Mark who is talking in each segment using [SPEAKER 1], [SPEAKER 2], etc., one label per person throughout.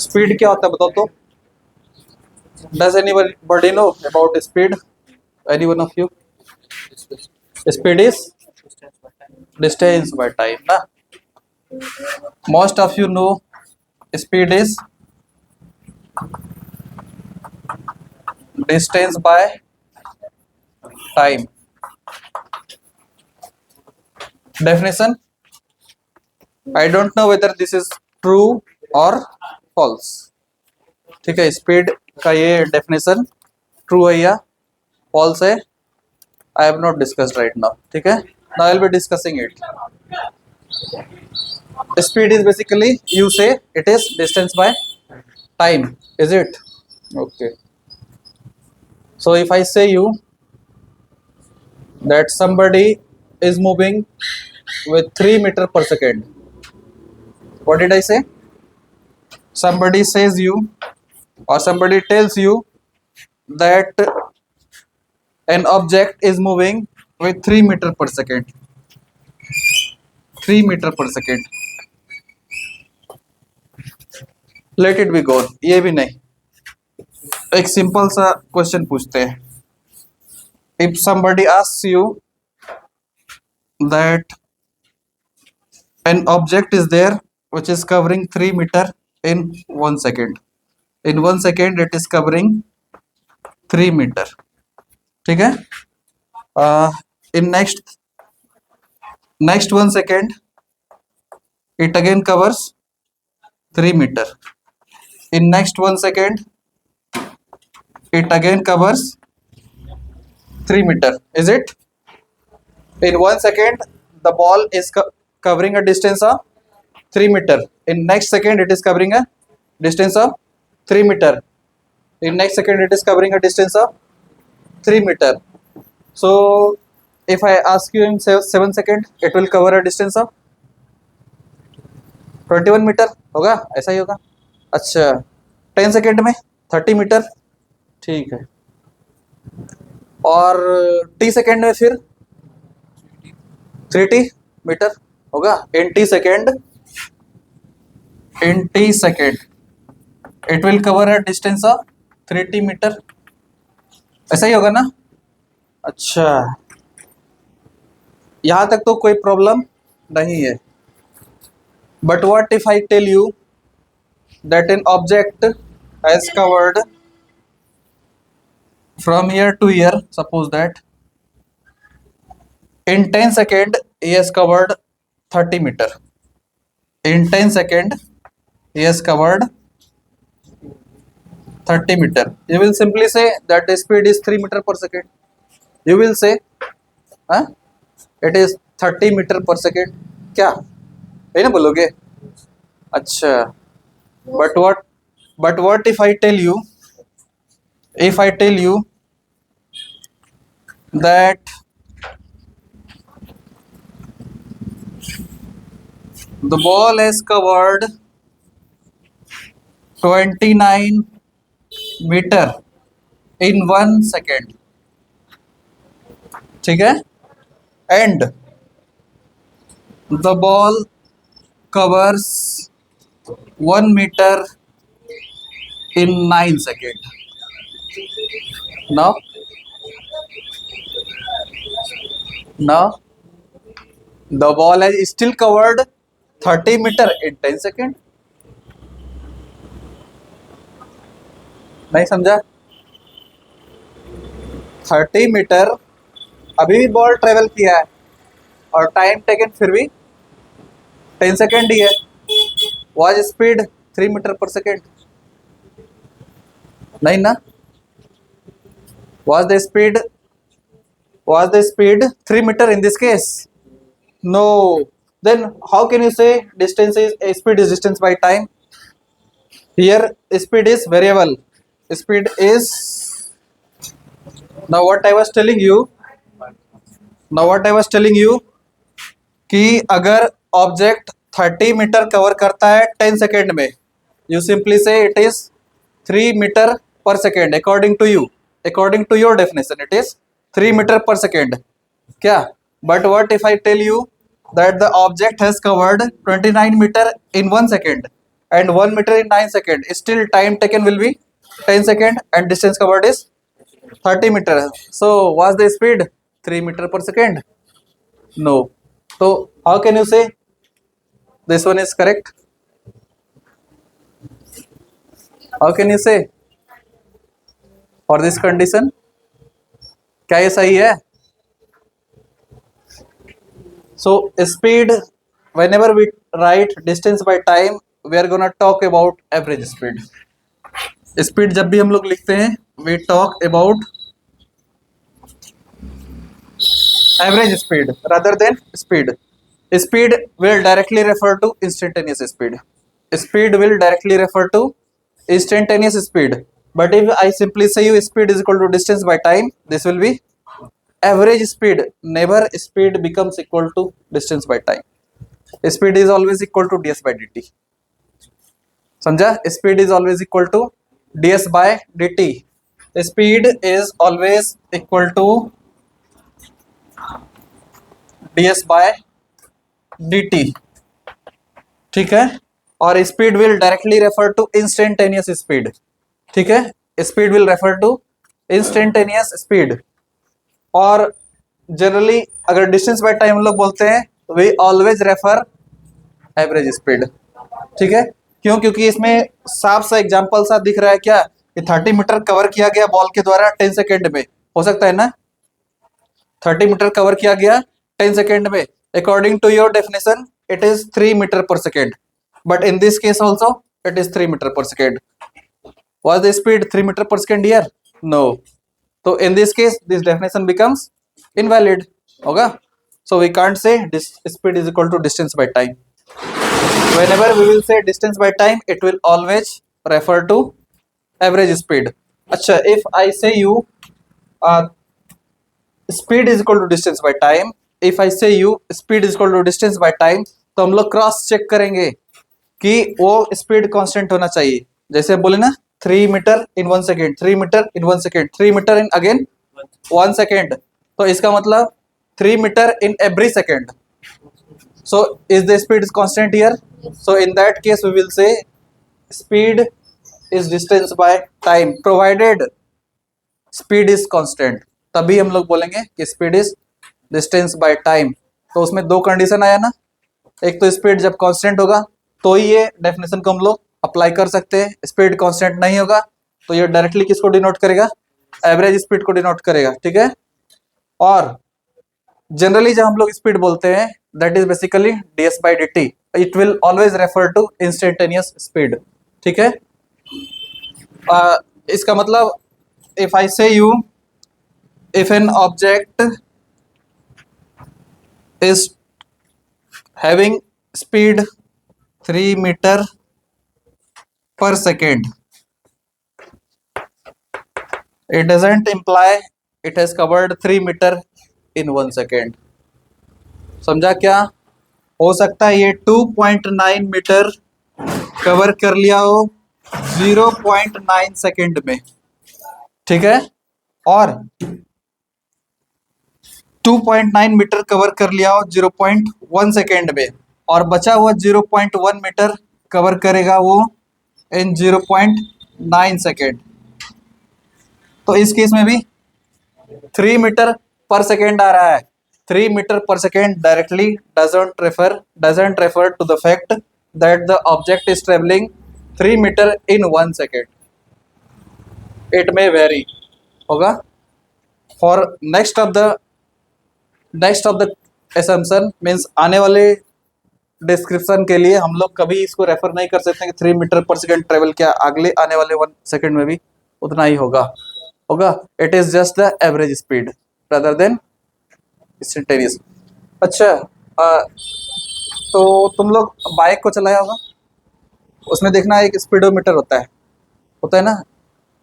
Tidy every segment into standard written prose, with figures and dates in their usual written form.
[SPEAKER 1] Speed क्या होता है बताओ तो? Does anybody know about speed? Any one of you? Speed is distance by time ना. Most of you know speed is distance by time. Definition, I don't know whether this is true or false. ठीक है, speed का ये definition true है या false है, I have not discussed right now. ठीक है, now I will be discussing it. Speed is basically you say it is distance by time, is it? Okay. So if I say you that somebody is moving with 3 meter per second, what did I say? Somebody says you or somebody tells you that an object is moving with 3 meter per second. 3 meter per second. Let it be gone. ये भी नहीं. एक simple सा question पूछते हैं. If somebody asks you that an object is there which is covering 3 meter in 1 second. In 1 second it is covering 3 meter. ठीक है. In next 1 second it again covers 3 meter. In next 1 second it again covers 3 meter, is it? In 1 second the ball is covering a distance of 3 meter. In next second it is covering a distance of 3 meter. In next second it is covering a distance of 3 meter. So if I ask you in 7 second it will cover a distance of 21 meter होगा, ऐसा ही होगा. अच्छा, 10 second में 30 metre. ठीक है. और T second में फिर 3t मीटर होगा. In T second it will cover a distance of 3t metre. ऐसा ही होगा ना. अच्छा, यहां तक तो कोई प्रॉब्लम नहीं है. But what if I tell you that an object has covered from here to here, suppose that in 10 second he has covered 30 meter. In 10 second he has covered 30 meter. You will simply say that the speed is 3 meter per second. You will say it is 30 meter per second. क्या है ना बोलोगे? अच्छा, but what if I tell you that the ball has covered 29 meter in 1 second. ठीक है. And the ball covers 1 meter in 9 seconds. Now the ball has still covered 30 meter in 10 seconds. नहीं समझा? 30 metre अभी भी ball travel किया है और time taken फिर भी 10 सेकेंड ही है. Was speed 3 metre per second? नहीं ना. Was the speed 3 meter in this case? No. Then how can you say speed is distance by time? Here speed is variable. Speed is, now what I was telling you कि अगर object 30 metre cover करता है 10 second में, you simply say it is 3 meter per second. According to your definition it is 3 meter per second. क्या? But what if I tell you that the object has covered 29 meter in 1 second and 1 meter in 9 second, still time taken will be 10 second and distance covered is 30 meter. So what's the speed? 3 meter per second? No. So how can you say this one is correct? How can you say for this condition? क्या ये सही है? So speed, whenever we write distance by time, we are gonna talk about average speed. Speed जब भी हम लोग लिखते हैं, we talk about average speed rather than speed. Speed will directly refer to instantaneous speed. Speed will directly refer to instantaneous speed. But if I simply say you speed is equal to distance by time, this will be average speed. Never speed becomes equal to distance by time. Speed is always equal to ds by dt. समझा? Speed is always equal to ds by dt. Speed is always equal to ds by dt. ठीक है? और speed will directly refer to instantaneous speed. ठीक है? Speed will refer to instantaneous speed. और generally अगर distance by time हम लोग बोलते हैं, we always refer average speed. ठीक है? क्यों? क्योंकि इसमें साफ सा एग्जांपल सा दिख रहा है क्या कि 30 मीटर कवर किया गया बॉल के द्वारा 10 सेकेंड में. हो सकता है ना? 30 मीटर कवर किया गया 10 सेकेंड में. According to your definition it is 3 meter per second, but in this case also it is 3 meter per second. Was the speed 3 meter per second here? No. So in this case this definition becomes invalid. होगा? So we can't say this speed is equal to distance by time. Whenever we will say distance by time, it will always refer to average speed. अच्छा, if I say you speed is equal to distance by time, if I say you speed is equal to distance by time, तो हम लोग cross check करेंगे कि वो speed constant होना चाहिए. जैसे बोले ना 3 metre in 1 second, 3 metre in 1 second, 3 metre in again 1 second. तो इसका मतलब 3 metre in every second. So is the speed constant here? So in that case we will say speed is distance by time provided speed is constant. तभी हम लोग बोलेंगे कि speed is distance by time. तो उसमें दो condition आया ना. एक तो स्पीड जब कांस्टेंट होगा तो ही ये डेफिनेशन को हम लोग अप्लाई कर सकते हैं. स्पीड कांस्टेंट नहीं होगा तो ये डायरेक्टली किसको डिनोट करेगा? एवरेज स्पीड को डिनोट करेगा. ठीक है? और जनरली जब हम लोग स्पीड बोलते हैं that is basically ds by dt. It will always refer to instantaneous speed. ठीक है? इसका मतलब if I say you if an object is having speed 3 meter per second, it doesn't imply it has covered 3 meter in 1 second. समझा क्या? हो सकता है ये 2.9 मीटर कवर कर लिया हो 0.9 सेकेंड में. ठीक है? और 2.9 मीटर कवर कर लिया हो 0.1 सेकेंड में, और बचा हुआ 0.1 मीटर कवर करेगा वो इन 0.9 सेकेंड. तो इस केस में भी 3 मीटर पर सेकेंड आ रहा है. 3 metre per second directly doesn't refer to the fact that the object is traveling 3 metre in 1 second. It may vary. होगा? For next of the assumption means आने वाले description के लिए हम लोग कभी इसको रेफर नहीं कर सकते कि 3 मीटर पर सेकेंड ट्रेवल किया. अगले आने वाले 1 सेकेंड में भी उतना ही होगा. It is just the average speed rather than instantaneous. अच्छा, तो तुम लोग बाइक को चलाया होगा, उसमें देखना एक स्पीडोमीटर होता है ना.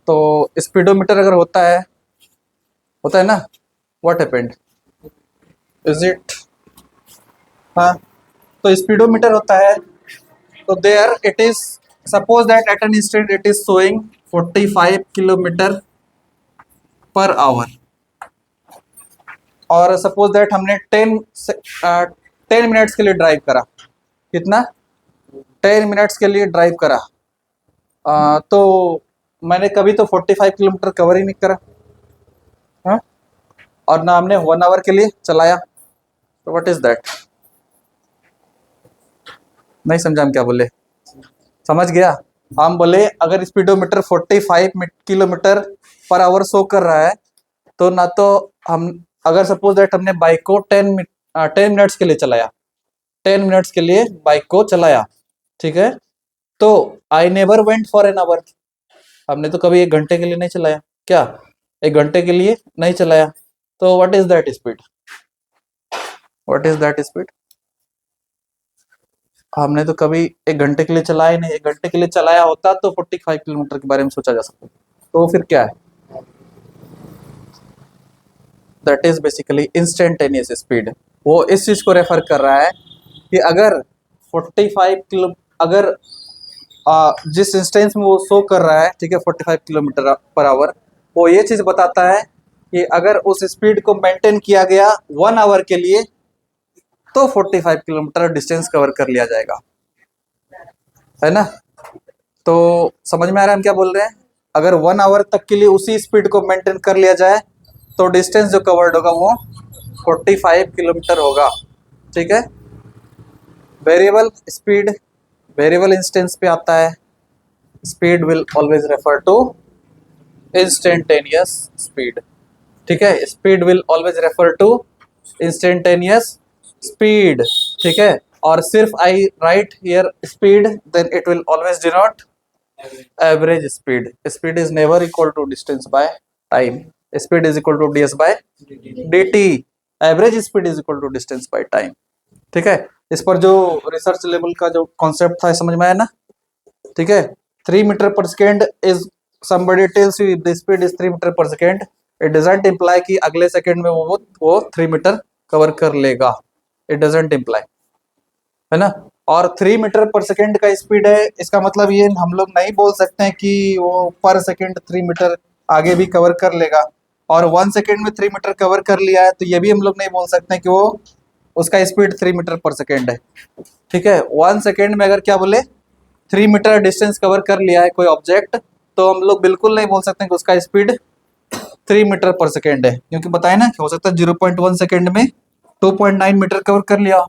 [SPEAKER 1] तो स्पीडोमीटर अगर होता है ना, व्हाट हैपेंड इज इट? हाँ, तो स्पीडोमीटर होता है तो there it is suppose that at an instant it is showing 45 kilometre per hour, और सपोज दैट हमने 10 मिनट्स के लिए ड्राइव करा, कितना 10 मिनट्स के लिए ड्राइव करा, तो मैंने कभी तो 45 किलोमीटर कवर ही नहीं करा, हाँ, और ना हमने 1 आवर के लिए चलाया, तो व्हाट इज दैट? नहीं समझा हम क्या बोले, समझ गया? हम बोले अगर speedometer 45 kilometre per our show कर रहा है, तो ना तो हम, अगर सपोज दैट हमने बाइक को 10 मिनट्स के लिए चलाया, 10 मिनट्स के लिए बाइक को चलाया, ठीक है, तो I never went for an hour, हमने तो कभी 1 घंटे के लिए नहीं चलाया, क्या 1 घंटे के लिए नहीं चलाया, तो what is that speed? What is that speed? हमने तो कभी 1 घंटे के लिए चलाया नहीं, 1 घंटे के लिए चलाया होता तो 45 किलोमीटर के बारे में सोचा जा सकता, तो फिर क्या है? That is basically instantaneous speed. वो इस चीज को रेफर कर रहा है कि अगर 45 किलो, अगर जिस इंस्टेंस में वो शो कर रहा है, ठीक है, 45 किलोमीटर पर आवर, वो ये चीज बताता है कि अगर उस स्पीड को मेंटेन किया गया 1 आवर के लिए, तो 45 किलोमीटर डिस्टेंस कवर कर लिया जाएगा, है ना? तो समझ में आ रहा है हम क्या बोल रहे हैं? अगर 1 आवर तक के लिए उसी स्पीड को मेंटेन कर लिया जाए, तो डिस्टेंस जो कवर्ड होगा वो 45 किलोमीटर होगा, ठीक है। वेरिएबल स्पीड वेरिएबल इंस्टेंस पे आता है, speed will always refer to instantaneous speed, ठीक है, speed will always refer to instantaneous speed, ठीक है। और सिर्फ I write here speed, then it will always denote average speed. Speed is never equal to distance by time, speed is equal to ds by dt, average speed is equal to distance by time, ठीक है। इस पर जो research level का जो concept था समझ में आया ना, ठीक है। 3 metre per second is, somebody tells you the speed is 3 metre per second, it doesn't imply कि अगले सेकेंड में वो 3 मीटर कवर कर लेगा, it doesn't imply, है ना। और 3 मीटर पर सेकेंड का स्पीड है, इसका मतलब ये हम लोग नहीं बोल सकते हैं कि वो पर सेकेंड 3 मीटर आगे भी कवर कर लेगा, और 1 सेकेंड में 3 मीटर कवर कर लिया है, तो ये भी हम लोग नहीं बोल सकते हैं कि वो उसका स्पीड 3 मीटर पर सेकेंड है, ठीक है। 1 सेकेंड में अगर क्या बोले 3 मीटर डिस्टेंस कवर कर लिया है कोई ऑब्जेक्ट, तो हम लोग बिल्कुल नहीं बोल सकते कि उसका स्पीड 3 मीटर पर सेकेंड है, क्योंकि बताए ना कि हो सकता है 0.1 सेकेंड में 2.9 मीटर कवर कर लिया,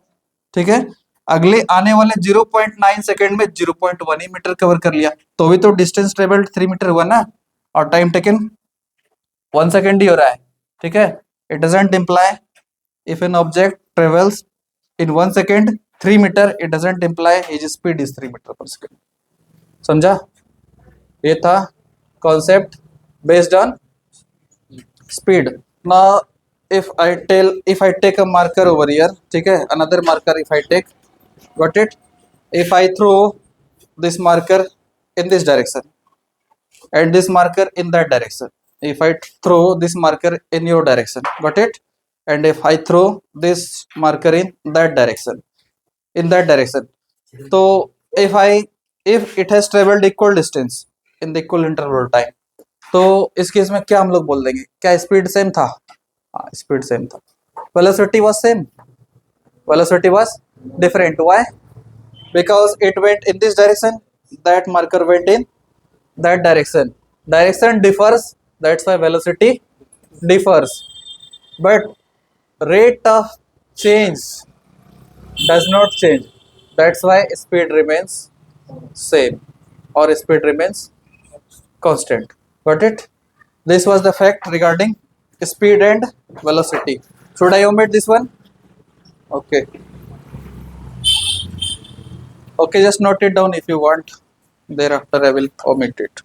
[SPEAKER 1] ठीक है। अगले आने वाले 0.9 सेकेंड में 0.1 ही मीटर कवर कर लिया, तो भी तो डिस्टेंस ट्रेवल्ड 3 मीटर हुआ ना, और टाइम टेकन 1 सेकेंड ही हो रहा है, ठीक है। It doesn't imply if an object travels in 1 second 3 metre, it doesn't imply his speed is 3 metre per second. समझा? ये था concept based on speed. Now if I take a marker over here, ठीक है, another marker if I take, got it, if I throw this marker in this direction and this marker in that direction, if I throw this marker in your direction, got it, and if I throw this marker in that direction, so if it has traveled equal distance in the equal interval time, तो इस case में क्या हम लोग बोल देंगे, क्या speed same था? हाँ, स्पीड सेम था। Velocity was same, velocity was different, why? Because it went in this direction, that marker went in that direction, direction differs, that's why velocity differs, but rate of change does not change, that's why speed remains same or speed remains constant, got it? This was the fact regarding speed and velocity. Should I omit this one? Okay, okay, just note it down if you want, thereafter I will omit it.